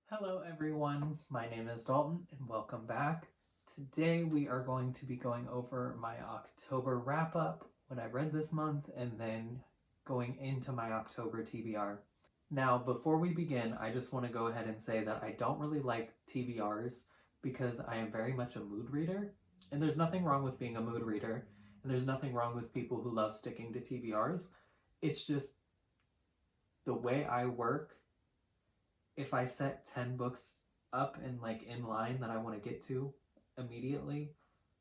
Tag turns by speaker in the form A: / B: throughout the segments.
A: Hello everyone, my name is Dalton and welcome back. Today we are going to be going over my October wrap-up, what I read this month, and then going into my October TBR. Now, before we begin, I just want to go ahead and say that I don't really like TBRs because I am very much a mood reader, and there's nothing wrong with being a mood reader, and there's nothing wrong with people who love sticking to TBRs. It's just the way I work. If I set 10 books up and in line that I want to get to immediately,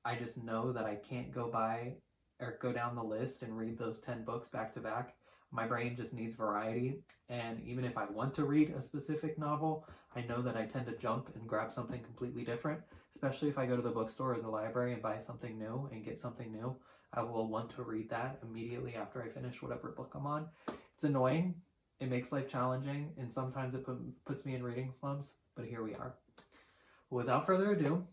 A: I just know that I can't go by or go down the list and read those 10 books back to back. My brain just needs variety, and even if I want to read a specific novel, I know that I tend to jump and grab something completely different, especially if I go to the bookstore or the library and buy something new and get something new. I will want to read that immediately after I finish whatever book I'm on. It's annoying. It makes life challenging, and sometimes it puts me in reading slumps, but here we are. Without further ado,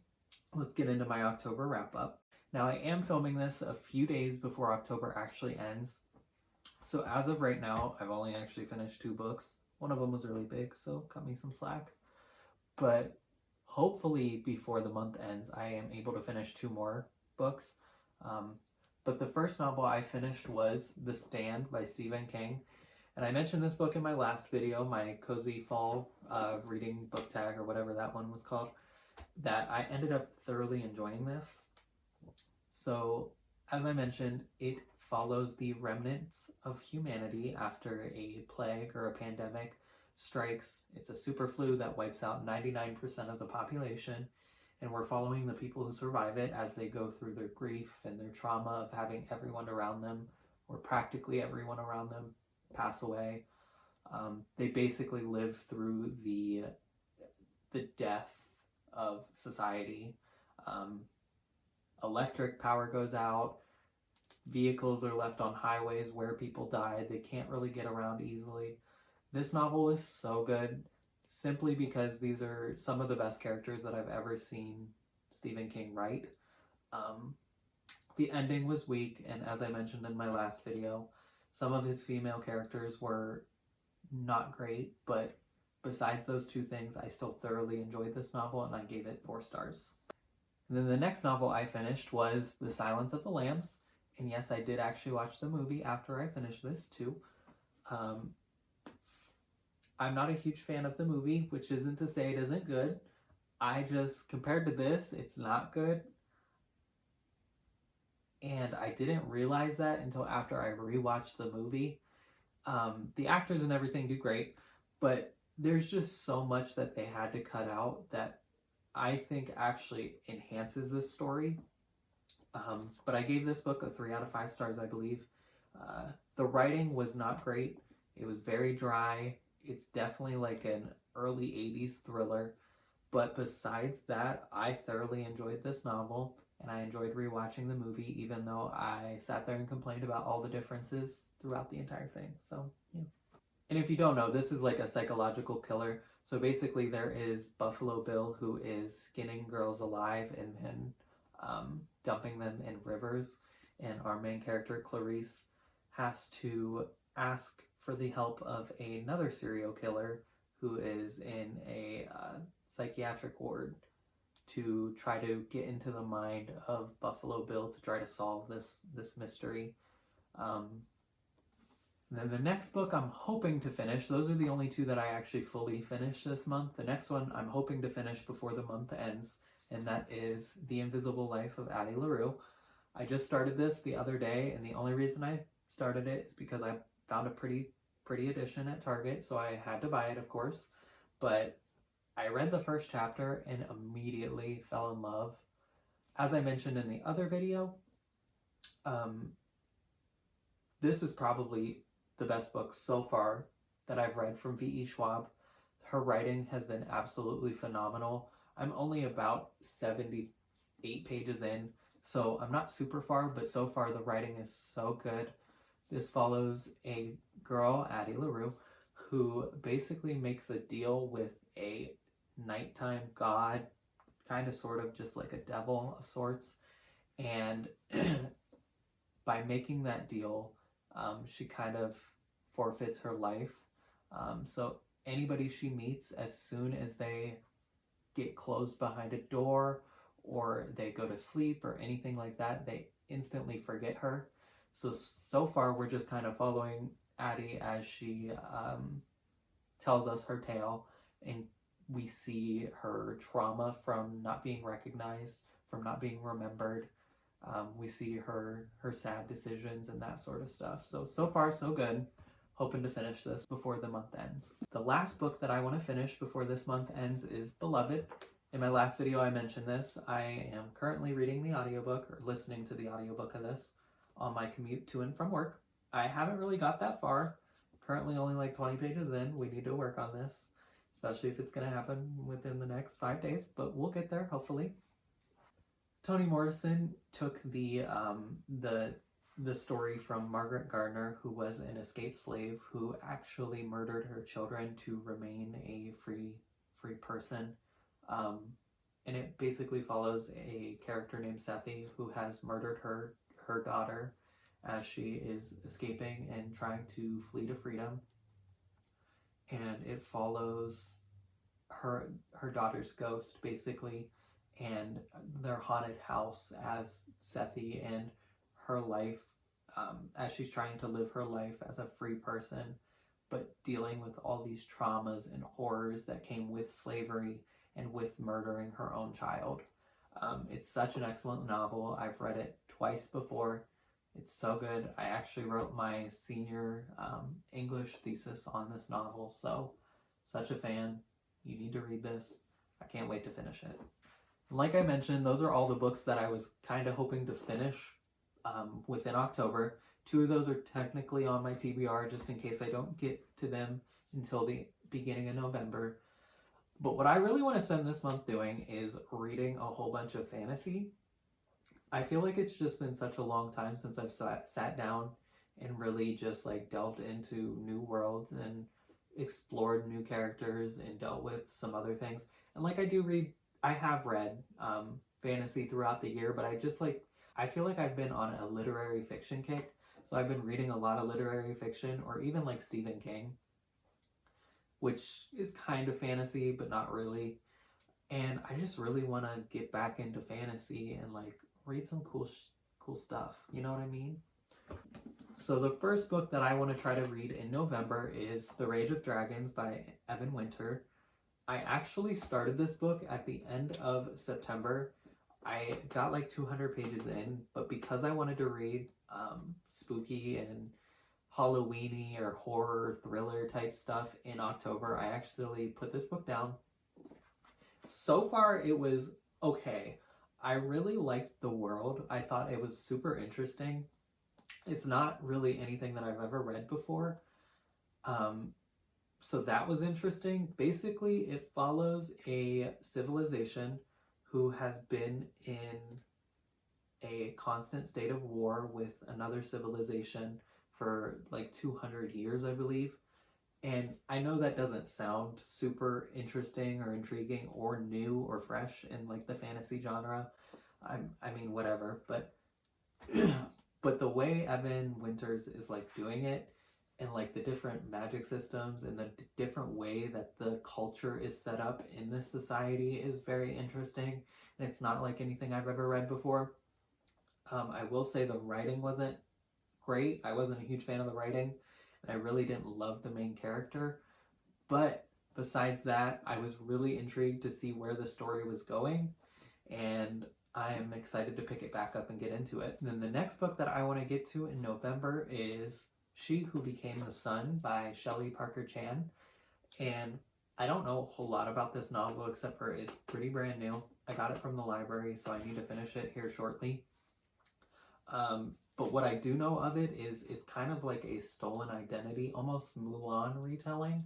A: let's get into my October wrap-up. Now, I am filming this a few days before October actually ends, so as of right now, I've only actually finished 2 books. One of them was really big, so cut me some slack. But hopefully before the month ends, I am able to finish 2 more books. But the first novel I finished was The Stand by Stephen King. And I mentioned this book in my last video, my cozy fall reading book tag or whatever that one was called, that I ended up thoroughly enjoying this. So, as I mentioned, it follows the remnants of humanity after a plague or a pandemic strikes. It's a super flu that wipes out 99% of the population, and we're following the people who survive it as they go through their grief and their trauma of having everyone around them, or practically everyone around them, pass away. They basically live through the death of society. Electric power goes out. Vehicles are left on highways where people died. They can't really get around easily. This novel is so good simply because these are some of the best characters that I've ever seen Stephen King write. The ending was weak, and as I mentioned in my last video, some of his female characters were not great, but besides those 2 things, I still thoroughly enjoyed this novel, and I gave it 4 stars. And then the next novel I finished was The Silence of the Lambs, and yes, I did actually watch the movie after I finished this too. I'm not a huge fan of the movie, which isn't to say it isn't good. I just, compared to this, it's not good. And I didn't realize that until after I rewatched the movie. The actors and everything do great, but there's just so much that they had to cut out that I think actually enhances this story. But I gave this book a 3 out of 5 stars, I believe. The writing was not great. It was very dry. It's definitely like an early 80s thriller. But besides that, I thoroughly enjoyed this novel, and I enjoyed rewatching the movie, even though I sat there and complained about all the differences throughout the entire thing. So, yeah. And if you don't know, this is like a psychological killer. So basically there is Buffalo Bill, who is skinning girls alive and then dumping them in rivers. And our main character, Clarice, has to ask for the help of another serial killer who is in a psychiatric ward to try to get into the mind of Buffalo Bill to try to solve this mystery. And then the next book I'm hoping to finish, those are the only 2 that I actually fully finished this month. The next one I'm hoping to finish before the month ends, and that is The Invisible Life of Addie Larue. I just started this the other day, and the only reason I started it is because I found a pretty edition at Target, so I had to buy it, of course. But I read the first chapter and immediately fell in love. As I mentioned in the other video, this is probably the best book so far that I've read from V.E. Schwab. Her writing has been absolutely phenomenal. I'm only about 78 pages in, so I'm not super far, but so far the writing is so good. This follows a girl, Addie Larue, who basically makes a deal with a nighttime god, kind of sort of just like a devil of sorts, and by making that deal, she kind of forfeits her life. So anybody she meets, as soon as they get closed behind a door or they go to sleep or anything like that, they instantly forget her. So far we're just kind of following Addie as she tells us her tale, and we see her trauma from not being recognized, from not being remembered. We see her sad decisions and that sort of stuff. So far so good. Hoping to finish this before the month ends. The last book that I want to finish before this month ends is Beloved. In my last video I mentioned this. I am currently reading the audiobook, or listening to the audiobook of this, on my commute to and from work. I haven't really got that far. Currently only like 20 pages in. We need to work on this, especially if it's going to happen within the next 5 days, but we'll get there, hopefully. Toni Morrison took the story from Margaret Gardner, who was an escaped slave who actually murdered her children to remain a free person. And it basically follows a character named Sethi who has murdered her daughter as she is escaping and trying to flee to freedom. And it follows her daughter's ghost, basically, and their haunted house as Sethi and her life, as she's trying to live her life as a free person, but dealing with all these traumas and horrors that came with slavery and with murdering her own child. It's such an excellent novel. I've read it twice before. It's so good. I actually wrote my senior English thesis on this novel, so such a fan. You need to read this. I can't wait to finish it. Like I mentioned, those are all the books that I was kind of hoping to finish within October. 2 of those are technically on my TBR, just in case I don't get to them until the beginning of November. But what I really want to spend this month doing is reading a whole bunch of fantasy. I feel like it's just been such a long time since I've sat down and really just like delved into new worlds and explored new characters and dealt with some other things. And like I have read fantasy throughout the year, but I feel like I've been on a literary fiction kick. So I've been reading a lot of literary fiction, or even like Stephen King, which is kind of fantasy, but not really. And I just really want to get back into fantasy and like read some cool stuff. You know what I mean? So the first book that I want to try to read in November is The Rage of Dragons by Evan Winter. I actually started this book at the end of September. I got like 200 pages in, but because I wanted to read spooky and Halloweeny or horror thriller type stuff in October, I actually put this book down. So far it was okay. I really liked the world. I thought it was super interesting. It's not really anything that I've ever read before. So that was interesting. Basically, it follows a civilization who has been in a constant state of war with another civilization for like 200 years, I believe. And I know that doesn't sound super interesting or intriguing or new or fresh in like the fantasy genre. I mean, whatever, but but the way Evan Winters is like doing it, and like the different magic systems and the different way that the culture is set up in this society is very interesting. And it's not like anything I've ever read before. I will say the writing wasn't great. I wasn't a huge fan of the writing, and I really didn't love the main character. But besides that, I was really intrigued to see where the story was going, and I am excited to pick it back up and get into it. And then the next book that I want to get to in November is She Who Became the Sun by Shelley Parker Chan. And I don't know a whole lot about this novel except for it's pretty brand new. I got it from the library, so I need to finish it here shortly. But what I do know of it is it's kind of like a stolen identity, almost Mulan retelling.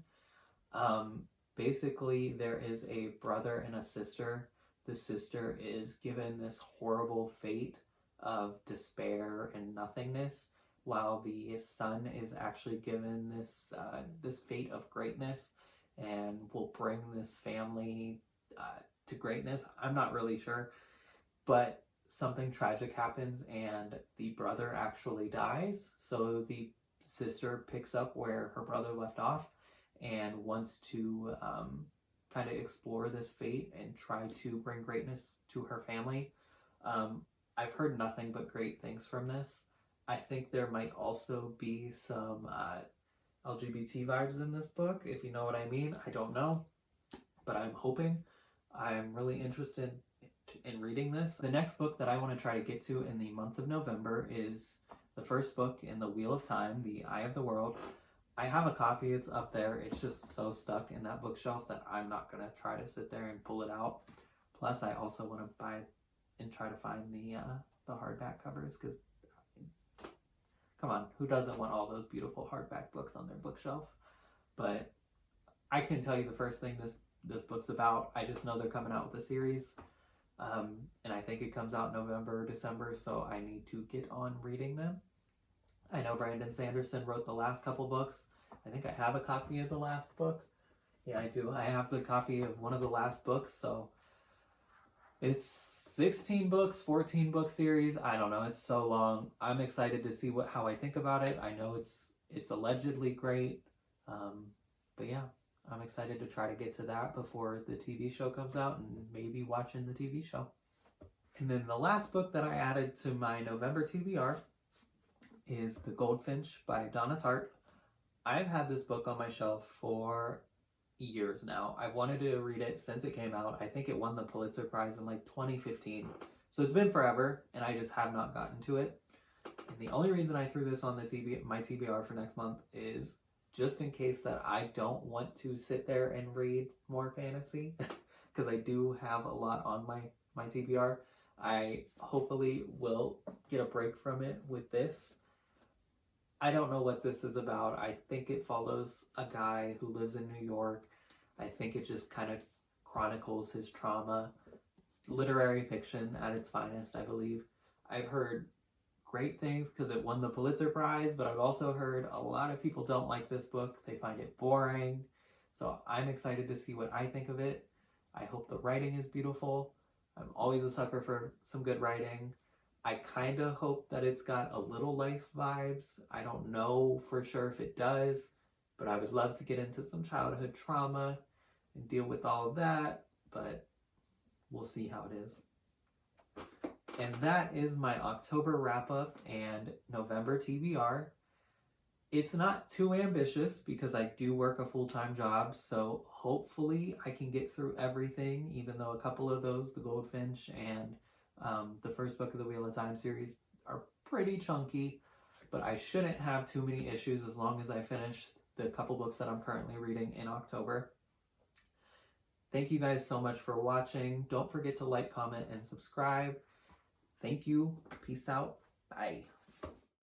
A: Basically, there is a brother and a sister. The sister is given this horrible fate of despair and nothingness, while the son is actually given this fate of greatness and will bring this family to greatness. I'm not really sure, but something tragic happens and the brother actually dies. So the sister picks up where her brother left off, and wants to kind of explore this fate and try to bring greatness to her family. I've heard nothing but great things from this. I think there might also be some LGBT vibes in this book, if you know what I mean. I don't know, but I'm hoping. I'm really interested in reading this. The next book that I want to try to get to in the month of November is the first book in the Wheel of Time, The Eye of the World. I have a copy, it's up there. It's just so stuck in that bookshelf that I'm not going to try to sit there and pull it out. Plus, I also want to buy and try to find the hardback covers, because come on, who doesn't want all those beautiful hardback books on their bookshelf? But I can tell you the first thing this book's about. I just know they're coming out with a series, and I think it comes out November or December, so I need to get on reading them. I know Brandon Sanderson wrote the last couple books. I think I have a copy of the last book. Yeah, I do. I have the copy of one of the last books, so it's 16 books, 14 book series. I don't know. It's so long. I'm excited to see how I think about it. I know it's allegedly great, but yeah, I'm excited to try to get to that before the TV show comes out and maybe watching the TV show. And then the last book that I added to my November TBR is The Goldfinch by Donna Tartt. I've had this book on my shelf for years now. I've wanted to read it since it came out. I think it won the Pulitzer Prize in like 2015. So it's been forever, and I just have not gotten to it. And the only reason I threw this on my TBR for next month is just in case that I don't want to sit there and read more fantasy, because I do have a lot on my TBR. I hopefully will get a break from it with this. I don't know what this is about. I think it follows a guy who lives in New York. I think it just kind of chronicles his trauma. Literary fiction at its finest, I believe. I've heard great things because it won the Pulitzer Prize, but I've also heard a lot of people don't like this book. They find it boring. So I'm excited to see what I think of it. I hope the writing is beautiful. I'm always a sucker for some good writing. I kind of hope that it's got a little life vibes. I don't know for sure if it does, but I would love to get into some childhood trauma and deal with all of that, but we'll see how it is. And that is my October wrap-up and November TBR. It's not too ambitious because I do work a full-time job, so hopefully I can get through everything, even though a couple of those, The Goldfinch and the first book of the Wheel of Time series, are pretty chunky, but I shouldn't have too many issues as long as I finish the couple books that I'm currently reading in October. Thank you guys so much for watching. Don't forget to like, comment, and subscribe. Thank you. Peace out. Bye.